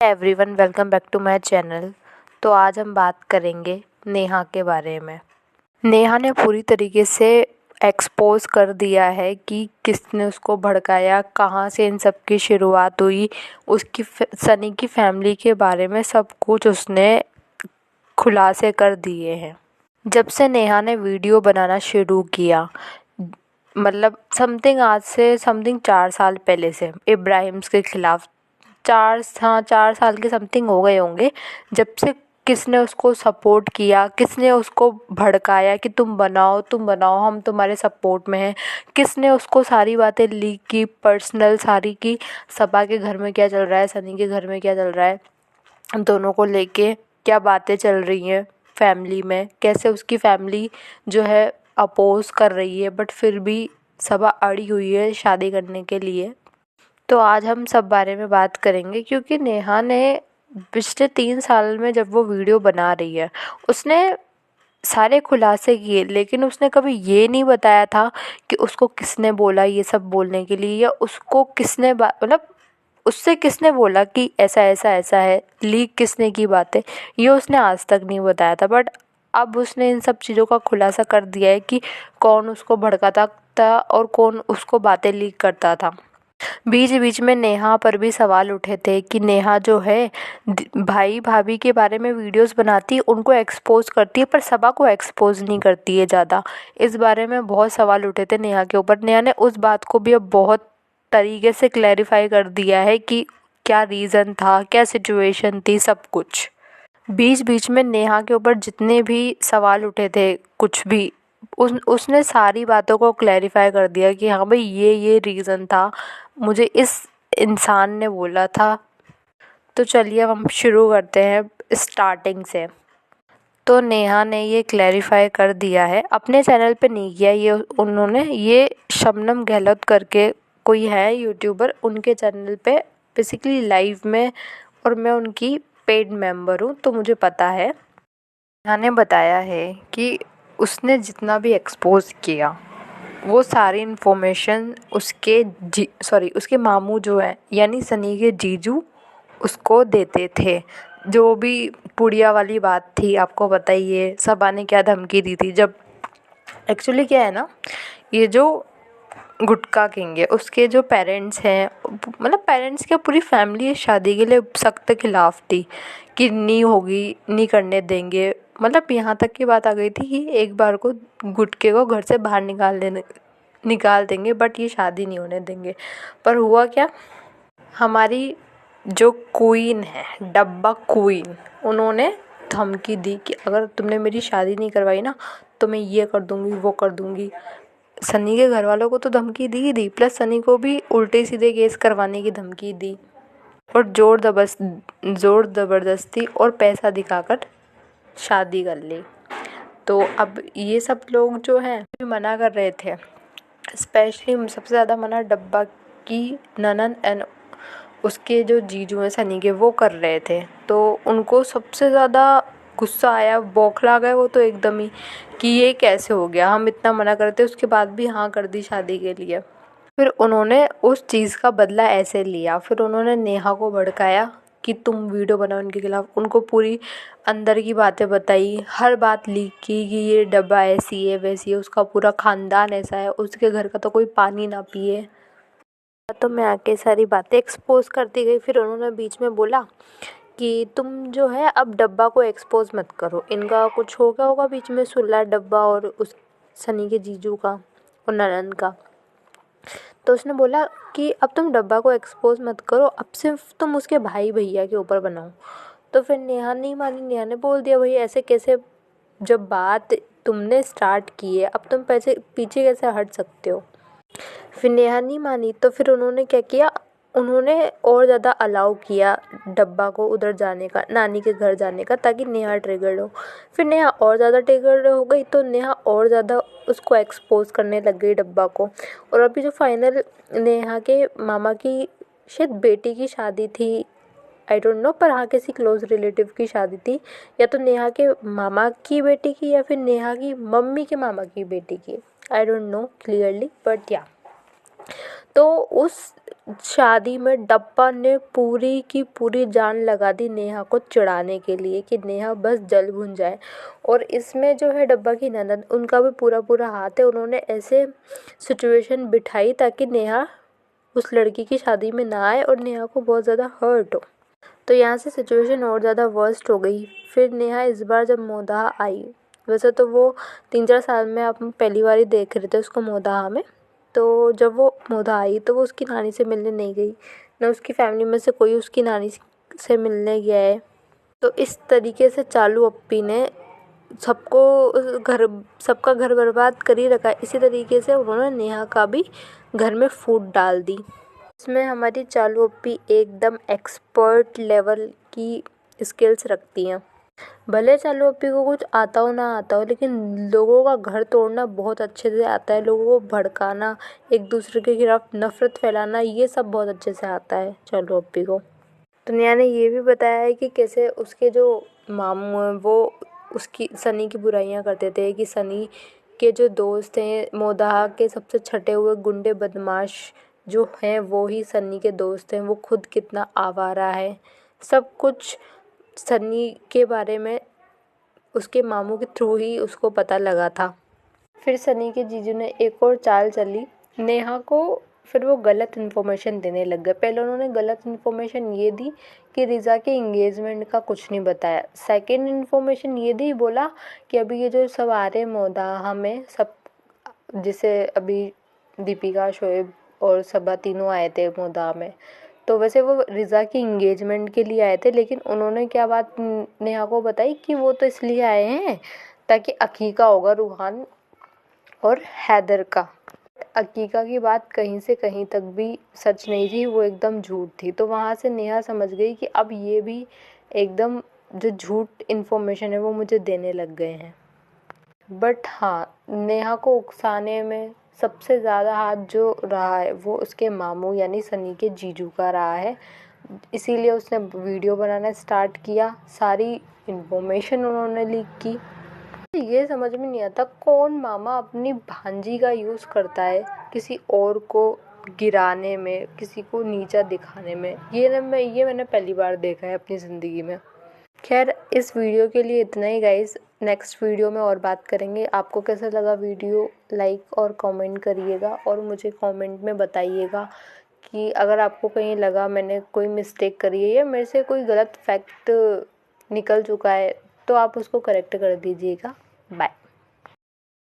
Everyone, welcome back to my channel. तो आज हम बात करेंगे नेहा के बारे में। नेहा ने पूरी तरीके से एक्सपोज कर दिया है कि किसने उसको भड़काया, कहाँ से इन सब की शुरुआत हुई। उसकी सनी की फैमिली के बारे में सब कुछ उसने खुलासे कर दिए हैं। जब से नेहा ने वीडियो बनाना शुरू किया, मतलब आज से 4 साल पहले से इब्राहिम्स के खिलाफ 4 साल के समथिंग हो गए होंगे, जब से किसने उसको सपोर्ट किया, किसने उसको भड़काया कि तुम बनाओ हम तुम्हारे सपोर्ट में हैं। किसने उसको सारी बातें लीक की, पर्सनल सारी की, सबा के घर में क्या चल रहा है, सनी के घर में क्या चल रहा है, दोनों को लेके क्या बातें चल रही हैं फैमिली में, कैसे उसकी फैमिली जो है अपोज कर रही है, बट फिर भी सबा अड़ी हुई है शादी करने के लिए। तो आज हम सब बारे में बात करेंगे, क्योंकि नेहा ने पिछले 3 साल में जब वो वीडियो बना रही है, उसने सारे खुलासे किए, लेकिन उसने कभी ये नहीं बताया था कि उसको किसने बोला ये सब बोलने के लिए, या उसको किसने उससे किसने बोला कि ऐसा ऐसा ऐसा है, लीक किसने की बातें, ये उसने आज तक नहीं बताया था। बट अब उसने इन सब चीज़ों का खुलासा कर दिया है कि कौन उसको भड़काता था और कौन उसको बातें लीक करता था। बीच बीच में नेहा पर भी सवाल उठे थे कि नेहा जो है भाई भाभी के बारे में वीडियोस बनाती है, उनको एक्सपोज करती है, पर सबा को एक्सपोज नहीं करती है ज़्यादा। इस बारे में बहुत सवाल उठे थे नेहा के ऊपर। नेहा ने उस बात को भी अब बहुत तरीके से क्लैरिफाई कर दिया है कि क्या रीज़न था, क्या सिचुएशन थी, सब कुछ। बीच बीच में नेहा के ऊपर जितने भी सवाल उठे थे, कुछ भी उसने सारी बातों को क्लैरिफाई कर दिया कि हाँ भाई, ये रीज़न था, मुझे इस इंसान ने बोला था। तो चलिए अब हम शुरू करते हैं स्टार्टिंग से। तो नेहा ने ये क्लैरिफाई कर दिया है, अपने चैनल पे नहीं किया ये उन्होंने, ये शबनम गहलोत करके कोई है यूट्यूबर, उनके चैनल पे बेसिकली लाइव में, और मैं उनकी पेड मेंबर हूँ तो मुझे पता है। नेहा ने बताया है कि उसने जितना भी एक्सपोज किया वो सारी इन्फॉर्मेशन उसके मामू जो है यानी सनी के जीजू उसको देते थे। जो भी पुड़िया वाली बात थी, आपको बताइए सबा ने क्या धमकी दी थी। जब एक्चुअली क्या है ना, ये जो गुटका किंग है उसके जो पेरेंट्स हैं, मतलब पेरेंट्स क्या पूरी फैमिली इस शादी के लिए सख्त खिलाफ थी कि नहीं होगी, नहीं करने देंगे। मतलब यहाँ तक की बात आ गई थी कि एक बार को गुटके को घर से बाहर निकाल देंगे, बट ये शादी नहीं होने देंगे। पर हुआ क्या, हमारी जो क्वीन है, डब्बा क्वीन, उन्होंने धमकी दी कि अगर तुमने मेरी शादी नहीं करवाई ना तो मैं ये कर दूँगी, वो कर दूँगी। सनी के घर वालों को तो धमकी दी ही दी, प्लस सनी को भी उल्टे सीधे केस करवाने की धमकी दी, और ज़ोर ज़बरदस्ती और पैसा दिखाकर शादी कर ली। तो अब ये सब लोग जो हैं मना कर रहे थे, स्पेशली सबसे ज़्यादा मना डब्बा की ननद एंड उसके जो जीजू हैं सनी के, वो कर रहे थे। तो उनको सबसे ज़्यादा गुस्सा आया, बौखला गए वो तो एकदम ही कि ये कैसे हो गया, हम इतना मना करते उसके बाद भी हाँ कर दी शादी के लिए। फिर उन्होंने उस चीज़ का बदला ऐसे लिया, फिर उन्होंने नेहा को भड़काया कि तुम वीडियो बनाओ उनके खिलाफ, उनको पूरी अंदर की बातें बताई, हर बात लीक की कि ये डब्बा ऐसी है वैसी है, उसका पूरा ख़ानदान ऐसा है, उसके घर का तो कोई पानी ना पिए। तो मैं आके सारी बातें एक्सपोज करती गई। फिर उन्होंने बीच में बोला कि तुम जो है अब डब्बा को एक्सपोज मत करो, इनका कुछ हो गया होगा बीच में सुलह, डब्बा और उस सनी के जीजू का और ननंद का। तो उसने बोला कि अब तुम डब्बा को एक्सपोज मत करो, अब सिर्फ तुम उसके भाई भैया के ऊपर बनाओ। तो फिर नेहा नहीं मानी, नेहा ने बोल दिया भाई ऐसे कैसे, जब बात तुमने स्टार्ट की है अब तुम पीछे कैसे हट सकते हो। फिर नेहा नहीं मानी, तो फिर उन्होंने क्या किया, उन्होंने और ज़्यादा अलाउ किया डब्बा को उधर जाने का, नानी के घर जाने का, ताकि नेहा ट्रिगर्ड हो। फिर नेहा और ज़्यादा ट्रिगर्ड हो गई, तो नेहा और ज़्यादा उसको एक्सपोज करने लग गई डब्बा को। और अभी जो फाइनल नेहा के मामा की शायद बेटी की शादी थी, आई डोंट नो, पर हाँ किसी क्लोज रिलेटिव की शादी थी, या तो नेहा के मामा की बेटी की या फिर नेहा की मम्मी के मामा की बेटी की, I don't know clearly, but या। तो उस शादी में डब्बा ने पूरी की पूरी जान लगा दी नेहा को चिढ़ाने के लिए कि नेहा बस जल भुन जाए। और इसमें जो है डब्बा की ननद, उनका भी पूरा पूरा हाथ है। उन्होंने ऐसे सिचुएशन बिठाई ताकि नेहा उस लड़की की शादी में ना आए और नेहा को बहुत ज़्यादा हर्ट हो। तो यहाँ से सिचुएशन और ज़्यादा वर्स्ट हो गई। फिर नेहा इस बार जब मोदाहा आई, वैसे तो वो 3-4 साल में आप पहली बार ही देख रहे थे उसको मोदाहा में। तो जब वो मोदाहा आई तो वो उसकी नानी से मिलने नहीं गई, ना उसकी फैमिली में से कोई उसकी नानी से मिलने गया है। तो इस तरीके से चालू अप्पी ने सबका घर बर्बाद कर ही रखा है। इसी तरीके से उन्होंने नेहा का भी घर में फूट डाल दी। इसमें हमारी चालू अप्पी एकदम एक्सपर्ट लेवल की स्किल्स रखती हैं। भले चालू अप्पी को कुछ आता हो ना आता हो, लेकिन लोगों का घर तोड़ना बहुत अच्छे से आता है। लोगों को भड़काना, एक दूसरे के खिलाफ नफरत फैलाना, ये सब बहुत अच्छे से आता है चालू अप्पी को। तो नेहा ने ये भी बताया है कि कैसे उसके जो मामू हैं वो उसकी सनी की बुराइयां करते थे, कि सनी के जो दोस्त हैं मोदाहा के सबसे छटे हुए गुंडे बदमाश जो हैं वो ही सनी के दोस्त हैं। वो खुद कितना आवारा है, सब कुछ सनी के बारे में उसके मामू के थ्रू ही उसको पता लगा था। फिर सनी के जीजू ने एक और चाल चली नेहा को, फिर वो गलत इन्फॉर्मेशन देने लग गए। पहले उन्होंने गलत इन्फॉर्मेशन ये दी कि रिज़ा के इंगेजमेंट का कुछ नहीं बताया। सेकंड इन्फॉर्मेशन ये दी, बोला कि अभी ये जो सब आ रहे मोदाहा में सब, जैसे अभी दीपिका, शोएब और सबा तीनों आए थे मोदाहा में, तो वैसे वो रिज़ा की इंगेजमेंट के लिए आए थे। लेकिन उन्होंने क्या बात नेहा को बताई कि वो तो इसलिए आए हैं ताकि अकीका होगा रूहान और हैदर का। अकीका की बात कहीं से कहीं तक भी सच नहीं थी, वो एकदम झूठ थी। तो वहाँ से नेहा समझ गई कि अब ये भी एकदम जो झूठ इन्फॉर्मेशन है वो मुझे देने लग गए हैं। बट हाँ, नेहा को उकसाने में सबसे ज़्यादा हाथ जो रहा है वो उसके मामू यानी सनी के जीजू का रहा है। इसीलिए उसने वीडियो बनाना स्टार्ट किया, सारी इन्फॉर्मेशन उन्होंने लीक की। ये समझ में नहीं आता कौन मामा अपनी भांजी का यूज़ करता है किसी और को गिराने में, किसी को नीचा दिखाने में। ये मैंने पहली बार देखा है अपनी ज़िंदगी में। खैर, इस वीडियो के लिए इतना ही गाइस। नेक्स्ट वीडियो में और बात करेंगे। आपको कैसा लगा वीडियो, लाइक और कमेंट करिएगा और मुझे कमेंट में बताइएगा कि अगर आपको कहीं लगा मैंने कोई मिस्टेक करी है या मेरे से कोई गलत फैक्ट निकल चुका है तो आप उसको करेक्ट कर दीजिएगा। बाय।